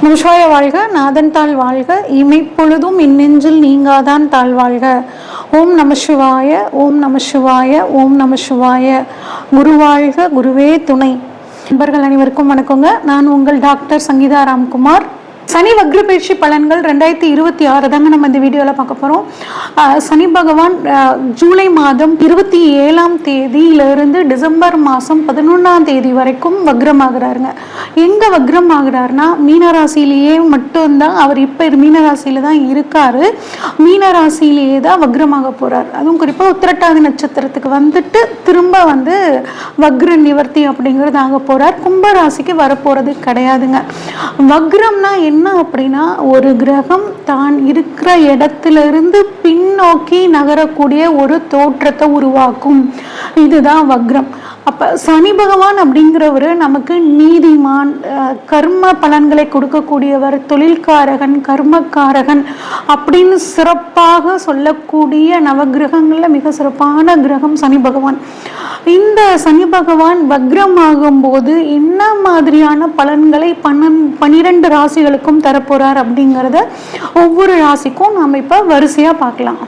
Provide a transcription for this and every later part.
நமசிவாய வாழ்க, நாதன் தாழ் வாழ்க, இமைப்பொழுதும் இன்னெஞ்சில் நீங்காதான் தாழ் வாழ்க. ஓம் நம சிவாய, ஓம் நம சிவாய, ஓம் நம சிவாய. குருவாழ்க, குருவே துணை. நண்பர்கள் அனைவருக்கும் வணக்கங்க. நான் உங்கள் டாக்டர் சங்கீதா ராம்குமார். சனி வக்ர பயிற்சி பலன்கள் 2026 தாங்க நம்ம இந்த வீடியோவில் பார்க்க போகிறோம். சனி பகவான் ஜூலை மாதம் 27ஆம் தேதியிலிருந்து டிசம்பர் மாதம் 11ஆம் தேதி வரைக்கும் வக்ரமாகிறாருங்க. எங்கே வக்ரம் ஆகிறாருன்னா மீனராசிலேயே மட்டும்தான். அவர் இப்போ மீனராசியில் தான் இருக்கார். மீனராசியிலேயே தான் வக்ரமாக போகிறார். அதுவும் குறிப்பாக உத்திரட்டாதி நட்சத்திரத்துக்கு வந்துட்டு திரும்ப வக்ர நிவர்த்தி அப்படிங்கிறது ஆக போகிறார். கும்பராசிக்கு வரப்போகிறது கிடையாதுங்க. வக்ரம்னா என்ன அப்படின்னா, ஒரு கிரகம் தான் இருக்கிற இடத்திலிருந்து பின்னோக்கி நகரக்கூடிய ஒரு தோற்றத்தை உருவாக்கும். இதுதான் வக்ரம். அப்போ சனி பகவான் அப்படிங்கிறவர் நமக்கு நீதிமான், கர்ம பலன்களை கொடுக்கக்கூடியவர், தொழில்காரகன், கர்மக்காரகன் அப்படின்னு சிறப்பாக சொல்லக்கூடிய நவகிரகங்களில் மிக சிறப்பான கிரகம் சனி பகவான். இந்த சனி பகவான் வக்ரமாகும் போது என்ன மாதிரியான பலன்களை 12 ராசிகளுக்கும் தரப்போறார் அப்படிங்கிறத ஒவ்வொரு ராசிக்கும் நாம் இப்போ வரிசையாக பார்க்கலாம்.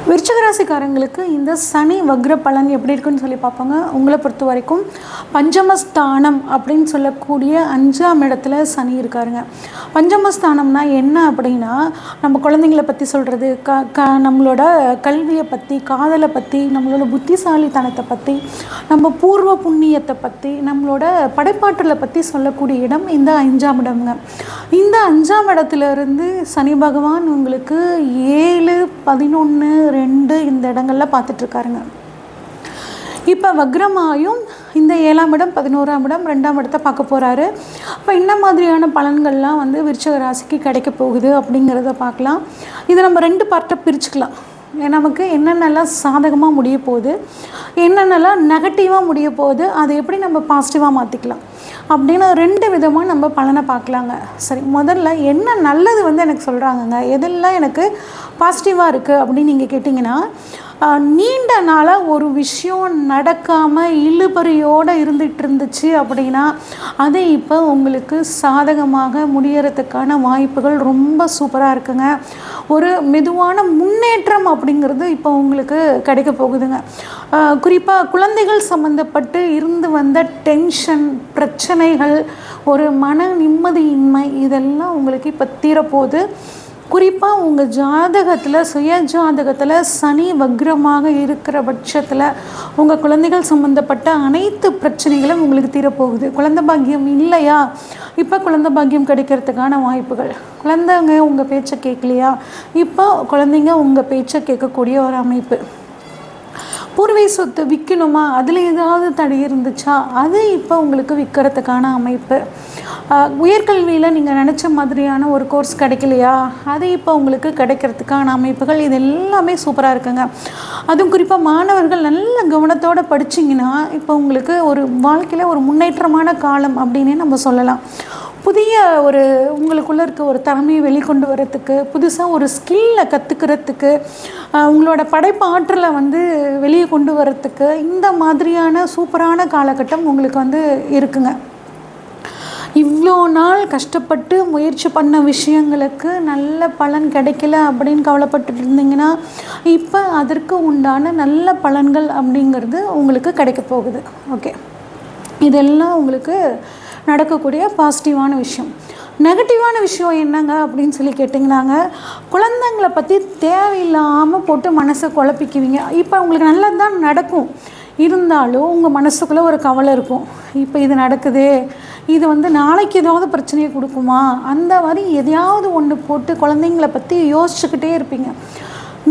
விருச்சிக ராசிக்காரங்களுக்கு இந்த சனி வக்ர பலன் எப்படி இருக்குன்னு சொல்லி பார்ப்பாங்க. உங்களை பொறுத்த வரைக்கும் பஞ்சமஸ்தானம் அப்படின்னு சொல்லக்கூடிய 5ஆம் இடத்துல சனி இருக்காருங்க. பஞ்சமஸ்தானம்னா என்ன அப்படின்னா, நம்ம குழந்தைங்களை பற்றி சொல்கிறது, நம்மளோட கல்வியை பற்றி, காதலை பற்றி, நம்மளோட புத்திசாலித்தனத்தை பற்றி, நம்ம பூர்வ புண்ணியத்தை பற்றி, நம்மளோட படைப்பாற்றலை பற்றி சொல்லக்கூடிய இடம் இந்த 5ஆம் இடம்ங்க. இந்த 5ஆம் இடத்துலேருந்து சனி பகவான் உங்களுக்கு 7, 11, 2 இந்த இடங்களில் பார்த்துட்ருக்காருங்க. இப்போ வக்ரமாயும் இந்த 7ஆம் இடம், 11ஆம் இடம், 2ஆம் இடத்தை பார்க்க போகிறாரு. அப்போ என்ன மாதிரியான பலன்கள்லாம் விருச்சிக ராசிக்கு கிடைக்க போகுது அப்படிங்கிறத பார்க்கலாம். இதை நம்ம 2 பார்ட்டாக பிரிச்சுக்கலாம். நமக்கு என்னென்னலாம் சாதகமாக முடிய போகுது, என்னென்னலாம் நெகட்டிவாக முடிய போகுது, அதை எப்படி நம்ம பாசிட்டிவாக மாற்றிக்கலாம் அப்படின்னு 2 விதமாக நம்ம பலனை பார்க்கலாங்க. சரி, முதல்ல என்ன நல்லது எனக்கு சொல்கிறாங்கங்க, எதெல்லாம் எனக்கு பாசிட்டிவாக இருக்குது அப்படின்னு நீங்கள் கேட்டிங்கன்னா, நீண்ட நாளாக ஒரு விஷயம் நடக்காமல் இழுபறியோடு இருந்துச்சு அப்படின்னா அதை இப்போ உங்களுக்கு சாதகமாக முடியறதுக்கான வாய்ப்புகள் ரொம்ப சூப்பராக இருக்குங்க. ஒரு மெதுவான முன்னேற்றம் அப்படிங்கிறது இப்போ உங்களுக்கு கிடைக்க போகுதுங்க. குறிப்பாக குழந்தைகள் சம்மந்தப்பட்டு இருந்து வந்த டென்ஷன், பிரச்சனைகள், ஒரு மன நிம்மதியின்மை இதெல்லாம் உங்களுக்கு இப்போ தீரப்போகுது. குறிப்பாக உங்கள் ஜாதகத்தில், சுய ஜாதகத்தில் சனி வக்ரமாக இருக்கிற பட்சத்தில் உங்கள் குழந்தைகள் சம்மந்தப்பட்ட அனைத்து பிரச்சனைகளும் உங்களுக்கு தீரப்போகுது. குழந்தை பாக்கியம் இல்லையா, இப்போ குழந்தை பாக்கியம் கிடைக்கிறதுக்கான வாய்ப்புகள். குழந்தைங்க உங்கள் பேச்சை கேட்கலையா, இப்போ குழந்தைங்க உங்கள் பேச்சை கேட்கக்கூடிய ஒரு அமைப்பு. பூர்வீக சொத்து விற்கணுமா, அதில் ஏதாவது தடை இருந்துச்சா, அது இப்போ உங்களுக்கு விற்கிறதுக்கான அமைப்பு. உயர்கல்வியில் நீங்கள் நினச்ச மாதிரியான ஒரு கோர்ஸ் கிடைக்கலையா, அது இப்போ உங்களுக்கு கிடைக்கிறதுக்கான அமைப்புகள். இது எல்லாமே சூப்பராக இருக்குங்க. அதுவும் குறிப்பாக மாணவர்கள் நல்ல கவனத்தோடு படிச்சிங்கன்னா இப்போ உங்களுக்கு ஒரு வாழ்க்கையில் ஒரு முன்னேற்றமான காலம் அப்படின்னே நம்ம சொல்லலாம். புதிய ஒரு உங்களுக்குள்ளே இருக்க ஒரு திறமையை வெளிக்கொண்டு வரத்துக்கு, புதுசாக ஒரு ஸ்கில்லை கற்றுக்கிறதுக்கு, உங்களோட படைப்பாற்றலை வெளியே கொண்டு வரத்துக்கு இந்த மாதிரியான சூப்பரான காலகட்டம் உங்களுக்கு இருக்குங்க. இவ்வளோ நாள் கஷ்டப்பட்டு முயற்சி பண்ண விஷயங்களுக்கு நல்ல பலன் கிடைக்கல அப்படின்னு கவலைப்பட்டு இருந்தீங்கன்னா இப்போ அதற்கு உண்டான நல்ல பலன்கள் அப்படிங்கிறது உங்களுக்கு கிடைக்க போகுது. ஓகே, இதெல்லாம் உங்களுக்கு நடக்கக்கூடிய பாசிட்டிவான விஷயம். நெகட்டிவான விஷயம் என்னங்க அப்படின்னு சொல்லி கேட்டிங்கன்னாங்க, குழந்தைங்களை பற்றி தேவையில்லாமல் போட்டு மனசை குழப்பிக்குவீங்க. இப்போ உங்களுக்கு நல்லது தான் நடக்கும், இருந்தாலும் உங்கள் மனசுக்குள்ளே ஒரு கவலை இருக்கும். இப்போ இது நடக்குது, இது நாளைக்கு ஏதாவது பிரச்சனையை கொடுக்குமா, அந்த மாதிரி எதையாவது ஒன்று போட்டு குழந்தைங்கள பற்றி யோசிச்சுக்கிட்டே இருப்பீங்க.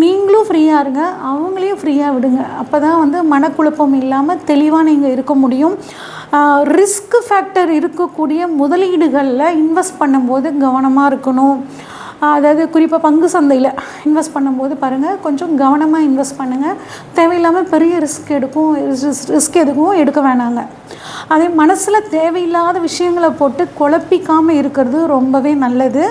நீங்களும் ஃப்ரீயாக இருங்க, அவங்களையும் ஃப்ரீயாக விடுங்க. அப்போ தான் மனக்குழப்பம் இல்லாமல் தெளிவாக நீங்கள் இருக்க முடியும். ரிஸ்க் ஃபேக்டர் இருக்கக்கூடிய முதலீடுகளில் இன்வெஸ்ட் பண்ணும்போது கவனமாக இருக்கணும். அதாவது குறிப்பாக பங்கு சந்தையில் இன்வெஸ்ட் பண்ணும்போது பாருங்கள், கொஞ்சம் கவனமாக இன்வெஸ்ட் பண்ணுங்கள். தேவையில்லாமல் பெரிய ரிஸ்க் எதுக்கும் எடுக்க வேணாங்க. அதே மனசில் தேவையில்லாத விஷயங்களை போட்டு குழப்பிக்காமல் இருக்கிறது ரொம்பவே நல்லது.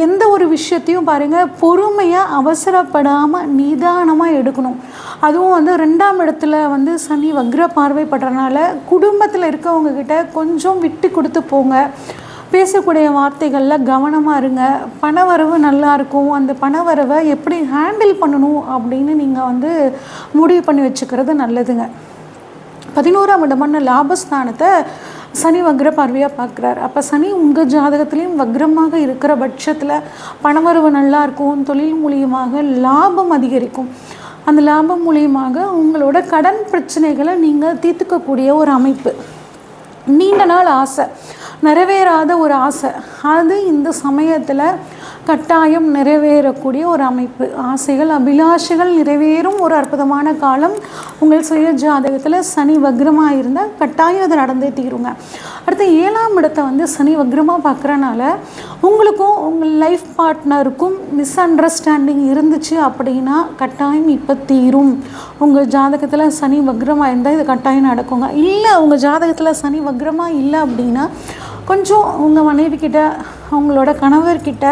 எந்த ஒரு விஷயத்தையும் பாருங்கள், பொறுமையாக அவசரப்படாமல் நிதானமாக எடுக்கணும். அதுவும் 2ஆம் இடத்துல சனி வக்ர பார்வை படுறதுனால குடும்பத்தில் இருக்கவங்கக்கிட்ட கொஞ்சம் விட்டு கொடுத்து போங்க. பேசக்கூடிய வார்த்தைகளில் கவனமாக இருங்க. பணவரவு நல்லாயிருக்கும். அந்த பணவரவை எப்படி ஹேண்டில் பண்ணணும் அப்படின்னு நீங்கள் வந்து முடிவு பண்ணி வச்சுக்கிறது நல்லதுங்க. 11ஆம் இடமான லாபஸ்தானத்தை சனி வக்ர பார்வையாக பார்க்குறாரு. அப்போ சனி உங்கள் ஜாதகத்துலேயும் வக்ரமாக இருக்கிற பட்சத்தில் பணவரவு நல்லாயிருக்கும். தொழில் மூலியமாக லாபம் அதிகரிக்கும். அந்த லாபம் மூலியமாக உங்களோட கடன் பிரச்சனைகளை நீங்கள் தீர்த்துக்கக்கூடிய ஒரு அமைப்பு. நீண்ட நாள் ஆசை, நிறைவேறாத ஒரு ஆசை, அது இந்த சமயத்தில் கட்டாயம் நிறைவேறக்கூடிய ஒரு அமைப்பு. ஆசைகள் அபிலாஷைகள் நிறைவேறும் ஒரு அற்புதமான காலம். உங்கள் சுய ஜாதகத்தில் சனி வக்ரமாக இருந்தால் கட்டாயம் அது நடந்தே தீருங்க. அடுத்து 7ஆம் இடத்தை வந்து சனி வக்ரமாக பார்க்குறனால உங்களுக்கும் உங்கள் லைஃப் பார்ட்னருக்கும் மிஸ் அண்டர்ஸ்டாண்டிங் இருந்துச்சு அப்படின்னா கட்டாயம் இப்போ தீரும். உங்கள் ஜாதகத்தில் சனி வக்ரமாக இருந்தால் இது கட்டாயம் நடக்குங்க. இல்லை உங்கள் ஜாதகத்தில் சனி வக்ரமாக இல்லை அப்படின்னா கொஞ்சம் உங்கள் மனைவிக்கிட்ட அவங்களோட கணவர்கிட்ட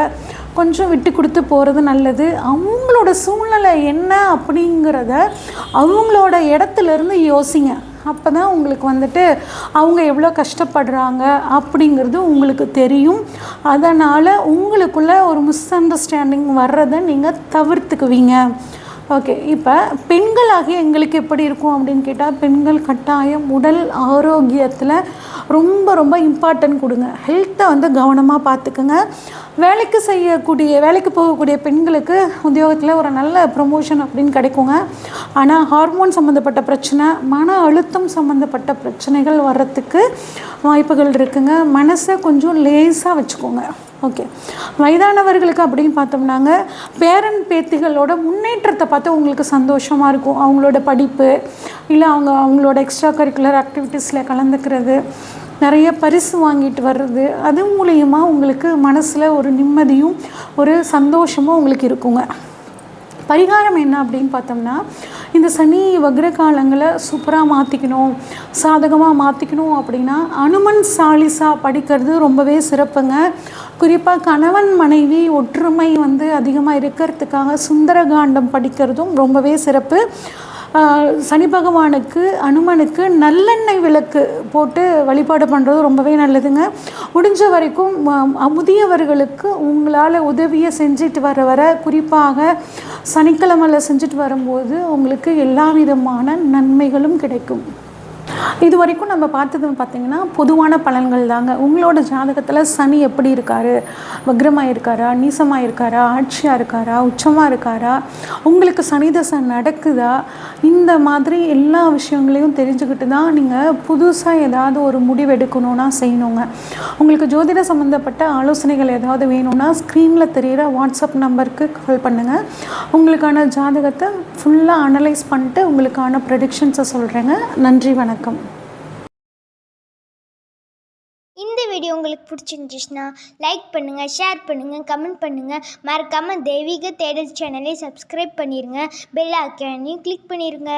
கொஞ்சம் விட்டு கொடுத்து போகிறது நல்லது. அவங்களோட சூழ்நிலை என்ன அப்படிங்கிறத அவங்களோட இடத்துலேருந்து யோசிங்க. அப்போ தான் உங்களுக்கு வந்துட்டு அவங்க எவ்வளோ கஷ்டப்படுறாங்க அப்படிங்கிறது உங்களுக்கு தெரியும். அதனால் உங்களுக்குள்ளே ஒரு மிஸ் அண்டர்ஸ்டாண்டிங் வர்றதை நீங்கள் தவிர்த்துக்குவீங்க. ஓகே, இப்போ பெண்களாகிய எங்களுக்கு எப்படி இருக்கும் அப்படின்னு கேட்டால், பெண்கள் கட்டாயம் உடல் ஆரோக்கியத்தில் ரொம்ப ரொம்ப இம்பார்ட்டன்ட் கொடுங்க. ஹெல்த்தை வந்து கவனமாக பார்த்துக்குங்க. வேலைக்கு போகக்கூடிய பெண்களுக்கு உத்தியோகத்தில் ஒரு நல்ல ப்ரமோஷன் அப்படின்னு கிடைக்குங்க. ஆனால் ஹார்மோன் சம்மந்தப்பட்ட பிரச்சனை, மன அழுத்தம் சம்மந்தப்பட்ட பிரச்சனைகள் வர்றதுக்கு வாய்ப்புகள் இருக்குங்க. மனசை கொஞ்சம் லேசாக வச்சுக்கோங்க. ஓகே, வயதானவர்களுக்கு அப்படின்னு பார்த்தோம்னாங்க, பேரன் பேத்திகளோட முன்னேற்றத்தை பார்த்து உங்களுக்கு சந்தோஷமாக இருக்கும். அவங்களோட படிப்பு இல்லை அவங்களோட எக்ஸ்ட்ரா கரிக்குலர் ஆக்டிவிட்டீஸில் கலந்துக்கிறது, நிறைய பரிசு வாங்கிட்டு வர்றது, அது மூலயமா உங்களுக்கு மனசில் ஒரு நிம்மதியும் ஒரு சந்தோஷமும் உங்களுக்கு இருக்குங்க. பரிகாரம் என்ன அப்படின்னு பார்த்தோம்னா, இந்த சனி வக்ர காலங்களை சூப்பராக மாற்றிக்கணும், சாதகமாக மாற்றிக்கணும் அப்படின்னா அனுமன் சாலிசா படிக்கிறது ரொம்பவே சிறப்புங்க. குறிப்பாக கணவன் மனைவி ஒற்றுமை வந்து அதிகமாக இருக்கிறதுக்காக சுந்தரகாண்டம் படிக்கிறதும் ரொம்பவே சிறப்பு. சனி பகவானுக்கு அனுமனுக்கு நல்லெண்ணெய் விளக்கு போட்டு வழிபாடு பண்ணுறது ரொம்பவே நல்லதுங்க. முடிஞ்ச வரைக்கும் முதியவர்களுக்கு உங்களால் உதவியை செஞ்சுட்டு வர குறிப்பாக சனிக்கிழமையில் செஞ்சுட்டு வரும்போது உங்களுக்கு எல்லா விதமான நன்மைகளும் கிடைக்கும். இது வரைக்கும் நம்ம பார்த்ததுன்னு பார்த்தீங்கன்னா பொதுவான பலன்கள் தாங்க. உங்களோட ஜாதகத்தில் சனி எப்படி இருக்கார், வக்ரமாக இருக்காரா, நீசமாக இருக்காரா, ஆட்சியாக இருக்காரா, உச்சமாக இருக்காரா, உங்களுக்கு சனி தசை நடக்குதா, இந்த மாதிரி எல்லா விஷயங்களையும் தெரிஞ்சுக்கிட்டு தான் நீங்கள் புதுசாக ஏதாவது ஒரு முடிவு எடுக்கணும்னா செய்யணுங்க. உங்களுக்கு ஜோதிட சம்மந்தப்பட்ட ஆலோசனைகள் ஏதாவது வேணும்னா ஸ்க்ரீனில் தெரிகிற வாட்ஸ்அப் நம்பருக்கு கால் பண்ணுங்கள். உங்களுக்கான ஜாதகத்தை ஃபுல்லாக அனலைஸ் பண்ணிட்டு உங்களுக்கான ப்ரெடிக்ஷன்ஸை சொல்கிறேங்க. நன்றி, வணக்கம். இந்த வீடியோ உங்களுக்கு பிடிச்சிருந்துச்சுன்னா லைக் பண்ணுங்கள், ஷேர் பண்ணுங்கள், கமெண்ட் பண்ணுங்கள். மறக்காமல் தெய்வீக தேடல் சேனலை சப்ஸ்கிரைப் பண்ணிடுங்க. பெல் ஐக்கானையும் கிளிக் பண்ணிடுங்க.